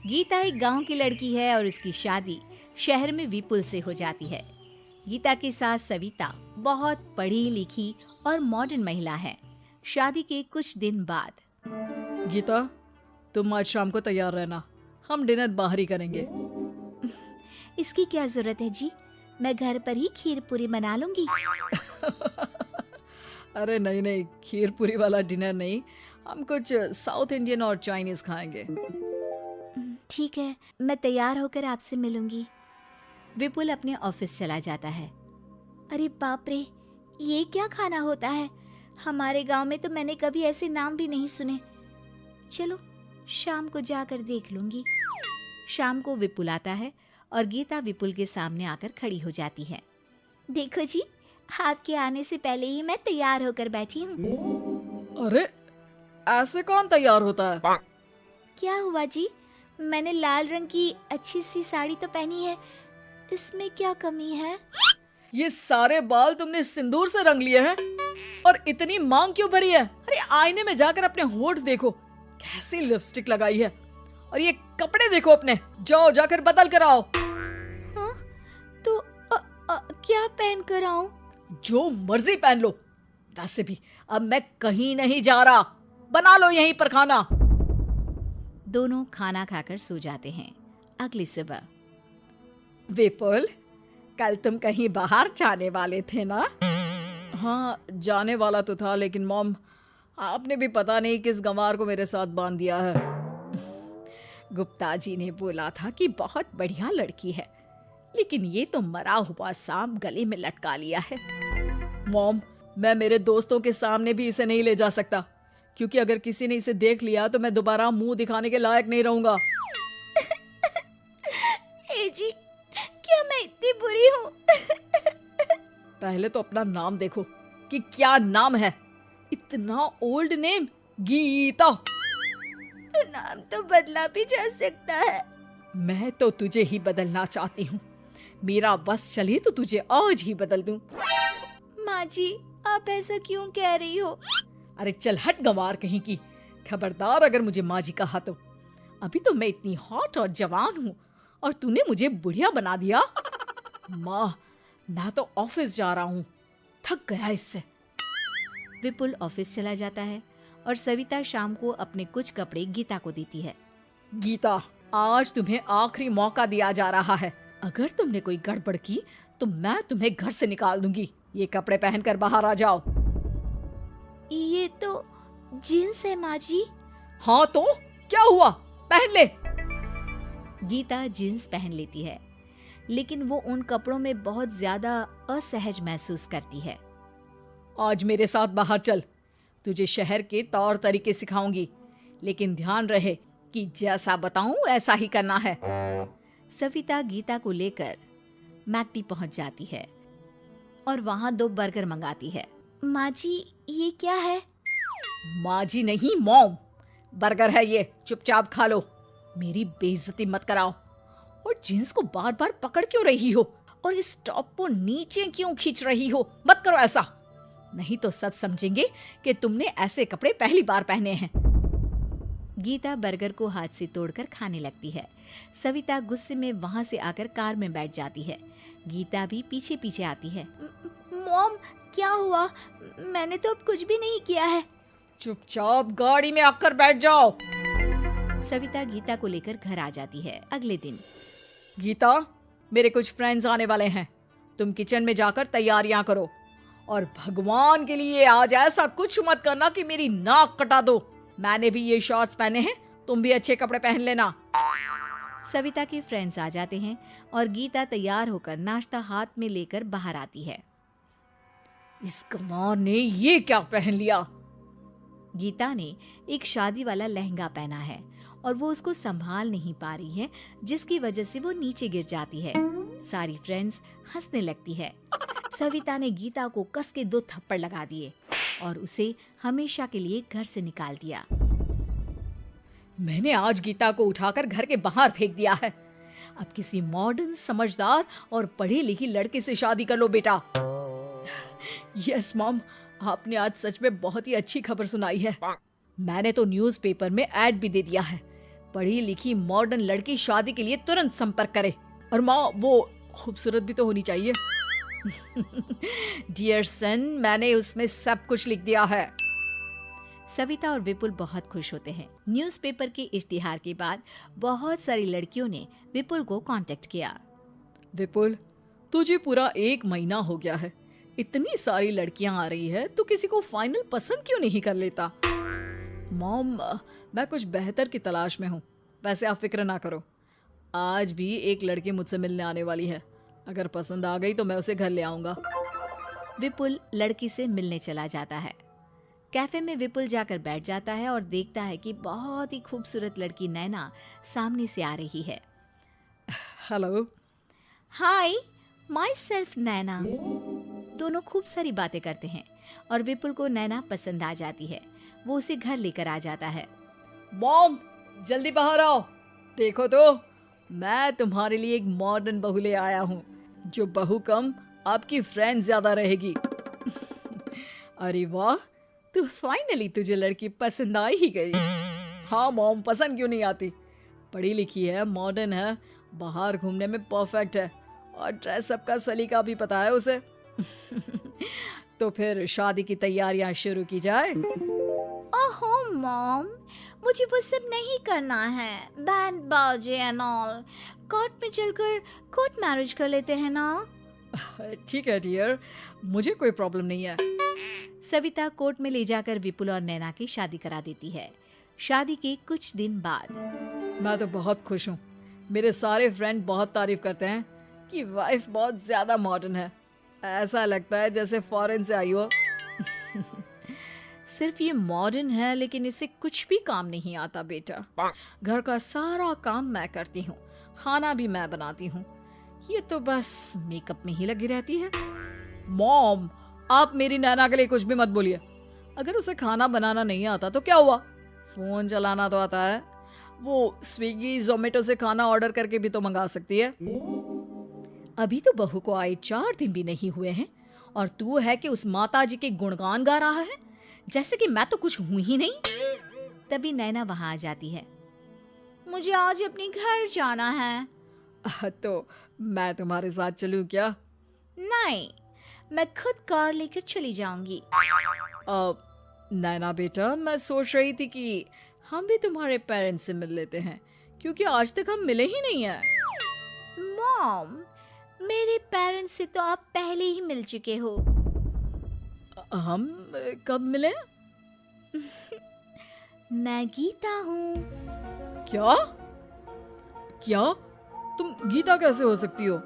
गीता एक गांव की लड़की है और उसकी शादी शहर में विपुल से हो जाती है। गीता की सास सविता बहुत पढ़ी लिखी और मॉडर्न महिला है। शादी के कुछ दिन बाद गीता, तुम आज शाम को तैयार रहना, हम डिनर बाहर ही करेंगे। इसकी क्या जरूरत है जी, मैं घर पर ही खीर पूरी बना लूंगी। अरे नहीं नहीं, खीर पूरी वाला डिनर नहीं, हम कुछ साउथ इंडियन और चाइनीज खाएंगे। ठीक है, मैं तैयार होकर आपसे मिलूंगी। विपुल अपने ऑफिस चला जाता है। अरे बाप रे, ये क्या खाना होता है? हमारे गांव में तो मैंने कभी ऐसे नाम भी नहीं सुने। चलो शाम को जाकर देख लूंगी। शाम को विपुल आता है और गीता विपुल के सामने आकर खड़ी हो जाती है। देखो जी, आपके आने से पहले ही मैं तैयार होकर बैठी हूँ। अरे ऐसे कौन तैयार होता है? क्या हुआ जी? मैंने लाल रंग की अच्छी सी साड़ी तो पहनी है, इसमें क्या कमी है? ये सारे बाल तुमने सिंदूर से रंग लिए हैं और इतनी मांग क्यों भरी है? अरे आईने में जाकर अपने होंठ देखो, कैसी लिपस्टिक लगाई है। और ये कपड़े देखो अपने, जाओ जाकर बदल कर आओ। हाँ, तो क्या पहन कर आऊं? जो मर्जी पहन लो। वैसे भी अब मैं कहीं नहीं जा रहा, बना लो यहीं पर खाना। दोनों खाना खाकर सो जाते हैं। अगली सुबह विपुल, कल तुम कहीं बाहर जाने वाले थे ना? हाँ, जाने वाला तो था, लेकिन मॉम आपने भी पता नहीं किस गंवार को मेरे साथ बांध दिया है। गुप्ता जी ने बोला था कि बहुत बढ़िया लड़की है, लेकिन ये तो मरा हुआ सांप गले में लटका लिया है। मॉम, मैं मेरे दोस्तों के सामने भी इसे नहीं ले जा सकता, क्योंकि अगर किसी ने इसे देख लिया तो मैं दोबारा मुंह दिखाने के लायक नहीं रहूंगा। ए जी, क्या मैं इतनी बुरी हूँ? पहले तो अपना नाम देखो कि क्या नाम है। इतना ओल्ड नेम, गीता। तो नाम तो बदला भी जा सकता है। मैं तो तुझे ही बदलना चाहती हूँ। मेरा बस चले तो तुझे आज ही बदल दूं। माँ जी, आप ऐसा क्यों कह रही हो? अरे चल हट गंवार कहीं की, खबरदार अगर मुझे माँ जी कहा तो। अभी तो मैं इतनी हॉट और जवान हूँ और तूने मुझे बुढ़िया बना दिया। माँ, मैं तो ऑफिस जा रहा हूँ, थक गया इससे। विपुल ऑफिस चला जाता है और सविता शाम को अपने कुछ कपड़े गीता को देती है। गीता, आज तुम्हें आखिरी मौका दिया जा रहा है। अगर तुमने कोई गड़बड़ की तो मैं तुम्हें घर से निकाल दूंगी। ये कपड़े पहनकर बाहर आ जाओ। ये तो जींस है माँ जी। हाँ तो क्या हुआ, पहन ले। गीता जींस पहन लेती है, लेकिन वो उन कपड़ों में बहुत ज्यादा असहज महसूस करती है। आज मेरे साथ बाहर चल, तुझे शहर के तौर तरीके सिखाऊंगी, लेकिन ध्यान रहे कि जैसा बताऊं ऐसा ही करना है। सविता गीता को लेकर मैकडी पहुंच जाती है और वहां 2 बर्गर मंगाती है। माँ जी, ये क्या है? माँ जी नहीं मॉम, बर्गर है ये, चुपचाप खा लो, मेरी बेइज्जती मत कराओ। और जींस को बार बार पकड़ क्यों रही हो और इस टॉप को नीचे क्यों खींच रही हो? मत करो ऐसा, नहीं तो सब समझेंगे कि तुमने ऐसे कपड़े पहली बार पहने हैं। गीता बर्गर को हाथ से तोड़कर खाने लगती है। सविता गुस्से में वहां से आकर कार में बैठ जाती है। गीता भी पीछे पीछे आती है। मॉम, क्या हुआ? मैंने तो अब कुछ भी नहीं किया है। चुपचाप गाड़ी में आकर बैठ जाओ। सविता गीता को लेकर घर आ जाती है। अगले दिन गीता, मेरे कुछ फ्रेंड्स आने वाले हैं, तुम किचन में जाकर तैयारियां करो। और भगवान के लिए आज ऐसा कुछ मत करना कि मेरी नाक कटा दो। मैंने भी ये शॉर्ट्स पहने हैं, तुम भी अच्छे कपड़े पहन लेना। सविता के फ्रेंड्स आ जाते हैं और गीता तैयार होकर नाश्ता हाथ में लेकर बाहर आती है। इस कमार ने ये क्या पहन लिया? गीता ने एक शादी वाला लहंगा पहना है और वो उसको संभाल नहीं पा रही है, जिसकी वजह से वो नीचे गिर जाती है। सारी फ्रेंड्स हंसने लगती है। सविता ने गीता को कस के 2 थप्पड़ लगा दिए और उसे हमेशा के लिए घर से निकाल दिया। मैंने आज गीता को उठाकर घर के बाहर फेंक दिया है। अब किसी मॉडर्न, समझदार और पढ़ी लिखी लड़के से शादी कर लो बेटा। यस मॉम, आपने आज सच में बहुत ही अच्छी खबर सुनाई है। मैंने तो न्यूज़पेपर में ऐड भी दे दिया है, पढ़ी लिखी मॉडर्न लड़की शादी के लिए तुरंत संपर्क करे। और माँ, वो खूबसूरत भी तो होनी चाहिए। डियर सन, मैंने उसमें सब कुछ लिख दिया है। सविता और विपुल बहुत खुश होते हैं। न्यूज़पेपर के इश्तिहार के बाद बहुत सारी लड़कियों ने विपुल को कांटेक्ट किया। विपुल, तुझे पूरा 1 महीना हो गया है, इतनी सारी लड़कियां आ रही है, तू किसी को फाइनल पसंद क्यों नहीं कर लेता? मॉम, मैं कुछ बेहतर की तलाश में हूँ। वैसे आप फिक्र ना करो, आज भी एक लड़की मुझसे मिलने आने वाली है। अगर पसंद आ गई तो मैं उसे घर ले आऊंगा। विपुल लड़की से मिलने चला जाता है। कैफे में विपुल जाकर बैठ जाता है और देखता है कि बहुत ही खूबसूरत लड़की नैना सामने से आ रही है। हेलो। हाय, माई सेल्फ नैना। दोनों खूब सारी बातें करते हैं और विपुल को नैना पसंद आ जाती है। वो उसे घर लेकर आ जाता है। मॉम, जल्दी बाहर आओ। देखो तो, मैं तुम्हारे लिए एक मॉडर्न बहू ले आया हूँ, जो बहू कम आपकी फ्रेंड ज्यादा रहेगी। अरे वाह, तो फाइनली तुझे लड़की पसंद आ ही गई। हाँ मॉम, पसंद क्यों नहीं आती? पढ़ी लिखी है, मॉडर्न है, बाहर घूमने में परफेक्ट है और ड्रेसअप का सलीका भी पता है उसे। तो फिर शादी की तैयारियां शुरू की जाए। ओहो मॉम, मुझे वो सब नहीं करना है। बैंड बाजे एंड ऑल। कोर्ट में चलकर कोर्ट मैरिज कर लेते हैं ना। ठीक है डियर, मुझे कोई प्रॉब्लम नहीं है। सविता कोर्ट में ले जाकर विपुल और नैना की शादी करा देती है। शादी के कुछ दिन बाद मैं तो बहुत खुश हूँ। मेरे सारे फ्रेंड बहुत तारीफ करते हैं कि वाइफ बहुत ज्यादा मॉडर्न है। ऐसा लगता है जैसे फॉरेन से आई हो। सिर्फ ये मॉडर्न है, लेकिन इसे कुछ भी काम नहीं आता बेटा। घर का सारा काम मैं करती हूँ, खाना भी मैं बनाती हूँ। ये तो बस मेकअप में ही लगी रहती है। मॉम, आप मेरी नैना के लिए कुछ भी मत बोलिए। अगर उसे खाना बनाना नहीं आता तो क्या हुआ, फोन चलाना तो आता है। वो स्विगी जोमेटो से खाना ऑर्डर करके भी तो मंगा सकती है। अभी तो बहू को आए 4 दिन भी नहीं हुए हैं और तू है कि उस माता जी के गुणगान गा रहा है, जैसे कि मैं तो कुछ हूं ही नहीं। तभी नैना वहां आ जाती है। मुझे आज अपने घर जाना है। तो मैं तुम्हारे साथ चलूं क्या? नहीं, मैं खुद कार लेकर चली जाऊंगी। नैना बेटा, मैं सोच रही थी कि हम भी तुम्हारे पेरेंट्स से मिल लेते हैं, क्योंकि आज तक हम मिले ही नहीं हैं। मॉम, मेरे पेरेंट्स से तो आप पहले ही मिल चुके हो। हम कब मिले? मैं गीता हूँ। क्या? क्या? तुम गीता कैसे हो सकती हो?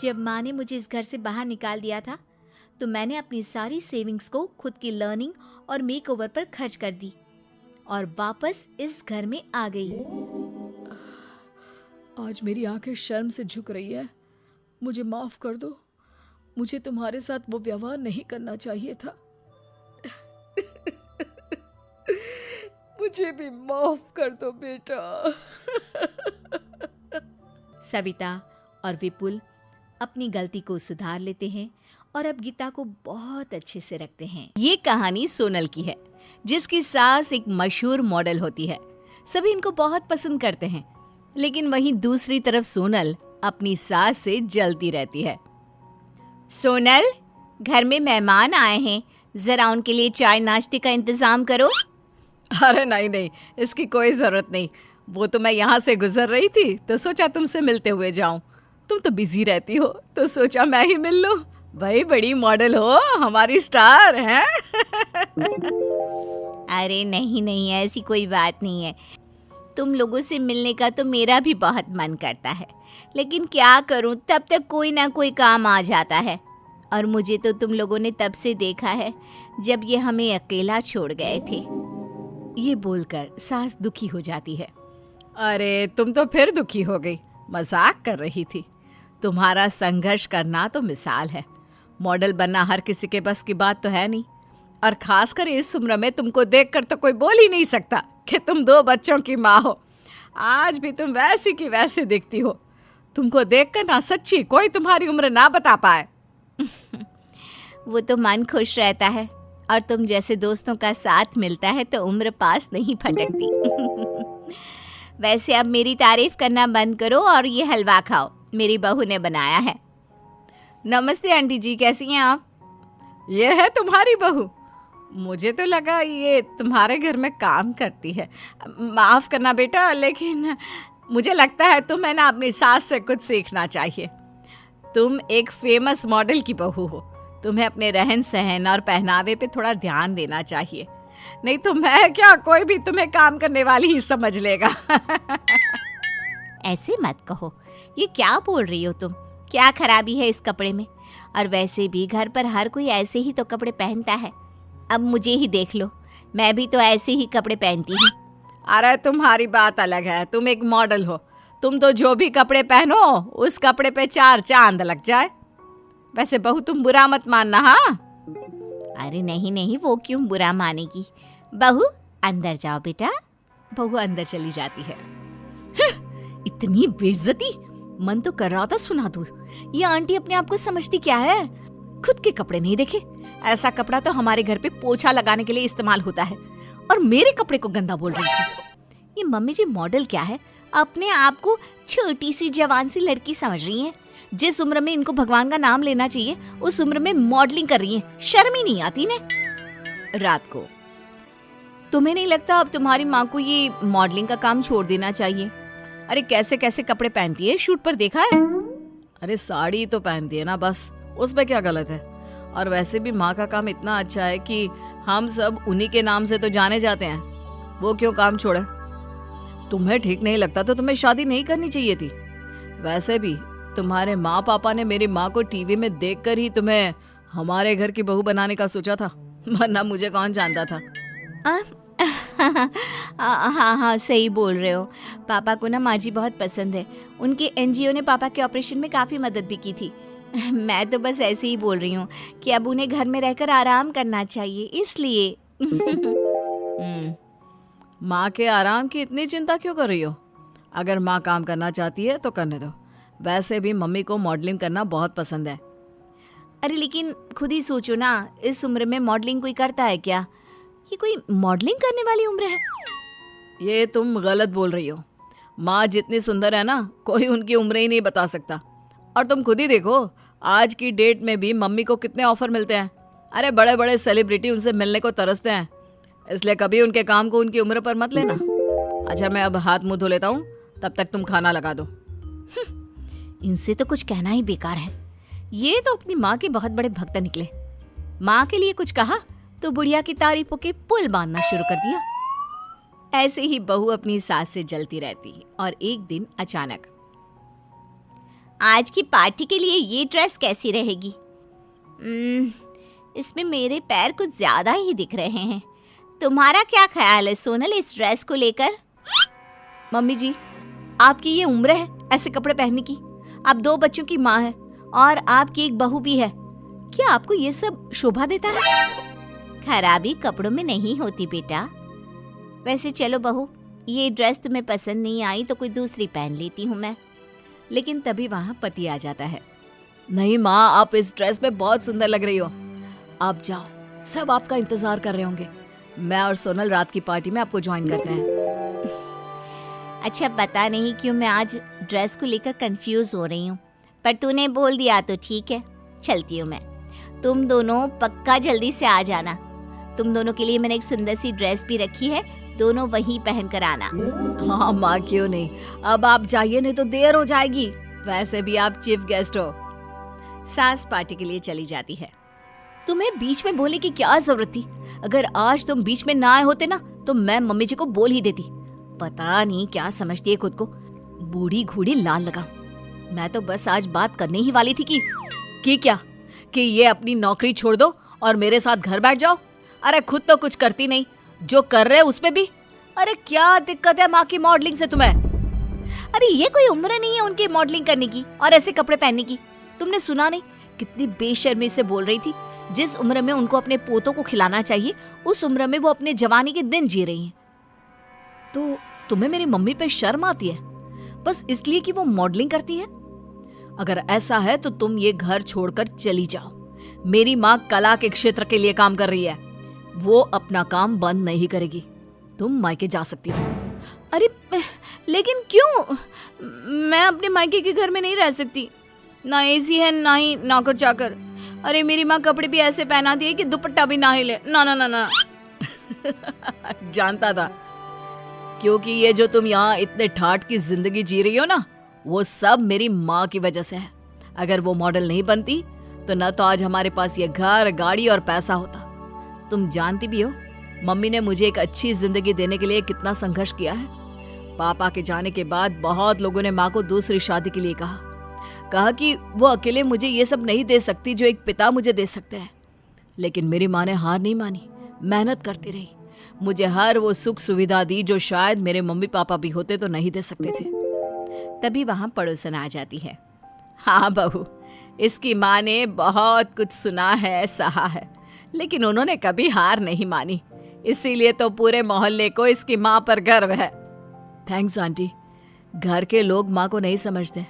जब माँ ने मुझे इस घर से बाहर निकाल दिया था, तो मैंने अपनी सारी सेविंग्स को खुद की लर्निंग और मेकओवर पर खर्च कर दी और वापस इस घर में आ गई। आज मेरी आंखें शर्म से झुक रही है। मुझे माफ कर दो। मुझे तुम्हारे साथ वो व्यवहार नहीं करना चाहिए था। मुझे भी माफ कर दो बेटा। सविता और विपुल अपनी गलती को सुधार लेते हैं और अब गीता को बहुत अच्छे से रखते हैं। ये कहानी सोनल की है, जिसकी सास एक मशहूर मॉडल होती है। सभी इनको बहुत पसंद करते हैं, लेकिन वहीं दूसरी तरफ सोनल अपनी सास से जलती रहती है। सोनल, घर में मेहमान आए हैं, जरा उनके लिए चाय नाश्ते का इंतजाम करो। अरे नहीं नहीं, इसकी कोई जरूरत नहीं। वो तो मैं यहाँ से गुजर रही थी तो सोचा तुमसे मिलते हुए जाऊं। तुम तो बिजी रहती हो तो सोचा मैं ही मिल लूं। भाई, बड़ी मॉडल हो, हमारी स्टार हैं। अरे नहीं नहीं, ऐसी कोई बात नहीं है। तुम लोगों से मिलने का तो मेरा भी बहुत मन करता है, लेकिन क्या करूं, तब तक कोई ना कोई काम आ जाता है। और मुझे तो तुम लोगों ने तब से देखा है जब ये हमें अकेला छोड़ गए थे। ये बोलकर सास दुखी हो जाती है। अरे तुम तो फिर दुखी हो गई, मजाक कर रही थी। तुम्हारा संघर्ष करना तो मिसाल है। मॉडल बनना हर किसी के बस की बात तो है नहीं, और खासकर इस उम्र में तुमको देखकर तो कोई बोल ही नहीं सकता कि तुम 2 बच्चों की माँ हो। आज भी तुम वैसी की वैसे दिखती हो। तुमको देखकर ना सच्ची कोई तुम्हारी उम्र ना बता पाए। वो तो मन खुश रहता है, और तुम जैसे दोस्तों का साथ मिलता है तो उम्र पास नहीं फटकती। वैसे अब मेरी तारीफ करना बंद करो और ये हलवा खाओ, मेरी बहू ने बनाया है। नमस्ते आंटी जी, कैसी हैं आप? ये है तुम्हारी बहू? मुझे तो लगा ये तुम्हारे घर में काम करती है। माफ़ करना बेटा, लेकिन मुझे लगता है तुम्हें ना अपनी सास से कुछ सीखना चाहिए। तुम एक फेमस मॉडल की बहू हो, तुम्हें अपने रहन सहन और पहनावे पे थोड़ा ध्यान देना चाहिए, नहीं तो मैं क्या, कोई भी तुम्हें काम करने वाली ही समझ लेगा। ऐसे मत कहो, ये क्या बोल रही हो तुम? क्या खराबी है इस कपड़े में? और वैसे भी घर पर हर कोई ऐसे ही तो कपड़े पहनता है। अब मुझे ही देख लो, मैं भी तो ऐसे ही कपड़े पहनती हूँ। अरे तुम्हारी बात अलग है, तुम एक मॉडल हो, तुम तो जो भी कपड़े पहनो उस कपड़े पे 4 चांद लग जाए। वैसे बहू तुम बुरा मत मानना। हाँ, अरे नहीं नहीं, वो क्यों बुरा मानेगी। बहू अंदर जाओ बेटा। बहू अंदर चली जाती है। इतनी बेइज्जती, मन तो कर रहा था सुना दूं। ये आंटी अपने आप को समझती क्या है, खुद के कपड़े नहीं देखे। ऐसा कपड़ा तो हमारे घर पे पोछा लगाने के लिए इस्तेमाल होता है, और मेरे कपड़े को गंदा बोल रही थी। ये मम्मी जी मॉडल क्या है, अपने आप को छोटी सी जवान सी लड़की समझ रही हैं। जिस उम्र में इनको भगवान का नाम लेना चाहिए उस उम्र में मॉडलिंग कर रही हैं। शर्म ही नहीं आती ने। रात को तुम्हें नहीं लगता अब तुम्हारी माँ को ये मॉडलिंग का काम छोड़ देना चाहिए? अरे कैसे कैसे कपड़े पहनती है, शूट पर देखा है। अरे साड़ी तो पहनती है ना, बस उसमें क्या गलत है। और वैसे भी माँ का काम इतना अच्छा है कि हम सब उन्हीं के नाम से तो जाने जाते हैं, वो क्यों काम छोड़े। तुम्हें ठीक नहीं लगता तो तुम्हें शादी नहीं करनी चाहिए थी। वैसे भी तुम्हारे माँ पापा ने मेरी माँ को टीवी में देखकर ही तुम्हें हमारे घर की बहू बनाने का सोचा था, वरना मुझे कौन जानता था। हाँ हाँ सही बोल रहे हो। पापा को ना माँ जी बहुत पसंद है। उनके एनजीओ ने पापा के ऑपरेशन में काफ़ी मदद भी की थी। मैं तो बस ऐसे ही बोल रही हूँ कि अब उन्हें घर में रहकर आराम करना चाहिए, इसलिए। माँ के आराम की इतनी चिंता क्यों कर रही हो? अगर माँ काम करना चाहती है तो करने दो। वैसे भी मम्मी को मॉडलिंग करना बहुत पसंद है। अरे लेकिन खुद ही सोचो ना, इस उम्र में मॉडलिंग कोई करता है क्या? ये कोई मॉडलिंग करने वाली उम्र है? ये तुम गलत बोल रही हो। माँ जितनी सुंदर है ना, कोई उनकी उम्र ही नहीं बता सकता। और तुम खुद ही देखो, आज की डेट में भी मम्मी को कितने ऑफर मिलते हैं। अरे बड़े बड़े सेलिब्रिटी उनसे मिलने को तरसते हैं, इसलिए कभी उनके काम को उनकी उम्र पर मत लेना। अच्छा मैं अब हाथ मुंह धो लेता हूँ, तब तक तुम खाना लगा दो। इनसे तो कुछ कहना ही बेकार है। ये तो अपनी माँ के बहुत बड़े भक्त निकले। माँ के लिए कुछ कहा तो बुढ़िया की तारीफों के पुल बांधना शुरू कर दिया। ऐसे ही बहू अपनी सास से जलती रहती है। और एक दिन अचानक, आज की पार्टी के लिए ये ड्रेस कैसी रहेगी? इसमें मेरे पैर कुछ ज्यादा ही दिख रहे हैं। तुम्हारा क्या ख्याल है सोनल इस ड्रेस को लेकर? मम्मी जी, आपकी ये उम्र है ऐसे कपड़े पहनने की? आप 2 बच्चों की माँ है और आपकी एक बहू भी है, क्या आपको ये सब शोभा देता है? खराबी कपड़ों में नहीं होती बेटा। वैसे चलो बहू, ये ड्रेस तुम्हें पसंद नहीं आई तो कोई दूसरी पहन लेती हूँ मैं। लेकिन तभी वहाँ पति आ जाता है। नहीं माँ, आप इस ड्रेस में बहुत सुंदर लग रही हो, आप जाओ, सब आपका इंतजार कर रहे होंगे। मैं और सोनल रात की पार्टी में आपको ज्वाइन करते हैं। अच्छा पता नहीं क्यों मैं आज ड्रेस को लेकर कंफ्यूज हो रही हूँ, पर तूने बोल दिया तो ठीक है, चलती हूँ मैं। तुम दोनों पक्का जल्दी से आ जाना। तुम दोनों के लिए मैंने एक सुंदर सी ड्रेस भी रखी है, दोनों वहीं पहन कर आना। हाँ माँ, क्यों नहीं, अब आप जाइए नहीं तो देर हो जाएगी। वैसे भी आप चीफ गेस्ट हो। सास पार्टी के लिए चली जाती है। तुम्हें बीच में बोलने की क्या जरूरत थी? अगर आज तुम बीच में ना आए होते ना तो मैं मम्मी जी को बोल ही देती। पता नहीं क्या समझती है खुद को, बूढ़ी घूढ़ी लाल लगा। मैं तो बस आज बात करने ही वाली थी कि क्या कि ये अपनी नौकरी छोड़ दो और मेरे साथ घर बैठ जाओ। अरे खुद तो कुछ करती नहीं, जो कर रहे उस पे भी। अरे क्या दिक्कत है माँ की मॉडलिंग से तुम्हें? अरे ये कोई उम्र नहीं है उनकी मॉडलिंग करने की और ऐसे कपड़े पहनने की। तुमने सुना नहीं कितनी बेशर्मी से बोल रही थी? जिस उम्र में उनको अपने पोतों को खिलाना चाहिए उस उम्र में वो अपने जवानी के दिन जी रही हैं। तो तुम्हें मेरी मम्मी पे शर्म आती है बस इसलिए कि वो मॉडलिंग करती है? अगर ऐसा है तो तुम ये घर छोड़कर चली जाओ। मेरी माँ कला के क्षेत्र के लिए काम कर रही है, वो अपना काम बंद नहीं करेगी। तुम मायके जा सकती हो। अरे लेकिन क्यों? मैं अपने मायके के घर में नहीं रह सकती। ना एसी है ना ही नौकर चाकर। अरे मेरी माँ कपड़े भी ऐसे पहनाती है कि दुपट्टा भी ना हिले। ना ना ना ना। जानता था, क्योंकि ये जो तुम यहाँ इतने ठाठ की जिंदगी जी रही हो ना, वो सब मेरी माँ की वजह से है। अगर वो मॉडल नहीं बनती तो न तो आज हमारे पास ये घर, गाड़ी और पैसा होता। तुम जानती भी हो, मम्मी ने मुझे एक अच्छी जिंदगी देने के लिए कितना संघर्ष किया है। पापा के जाने के बाद बहुत लोगों ने माँ को दूसरी शादी के लिए कहा कि वो अकेले मुझे ये सब नहीं दे सकती जो एक पिता मुझे दे सकते हैं। लेकिन मेरी माँ ने हार नहीं मानी, मेहनत करती रही, मुझे हर वो सुख सुविधा दी जो शायद मेरे मम्मी पापा भी होते तो नहीं दे सकते थे। तभी वहाँ पड़ोसन आ जाती है। हाँ बहू, इसकी माँ ने बहुत कुछ सुना है, सहा है, लेकिन उन्होंने कभी हार नहीं मानी। इसीलिए तो पूरे मोहल्ले को इसकी माँ पर गर्व है। Thanks aunty. घर के लोग माँ को नहीं समझते,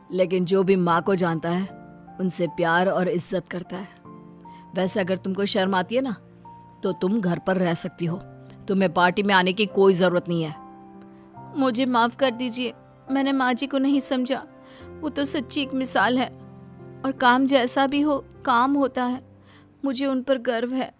लेकिन जो भी माँ को जानता है उनसे प्यार और इज्जत करता है। वैसे अगर तुमको शर्म आती है ना, तो तुम घर पर रह सकती हो। तुम्हें पार्टी में आने की कोई जरूरत नहीं है। मुझे माफ कर दीजिए, मैंने माँ जी को नहीं समझा। वो तो सच्ची एक मिसाल है, और काम जैसा भी हो काम होता है। मुझे उन पर गर्व है।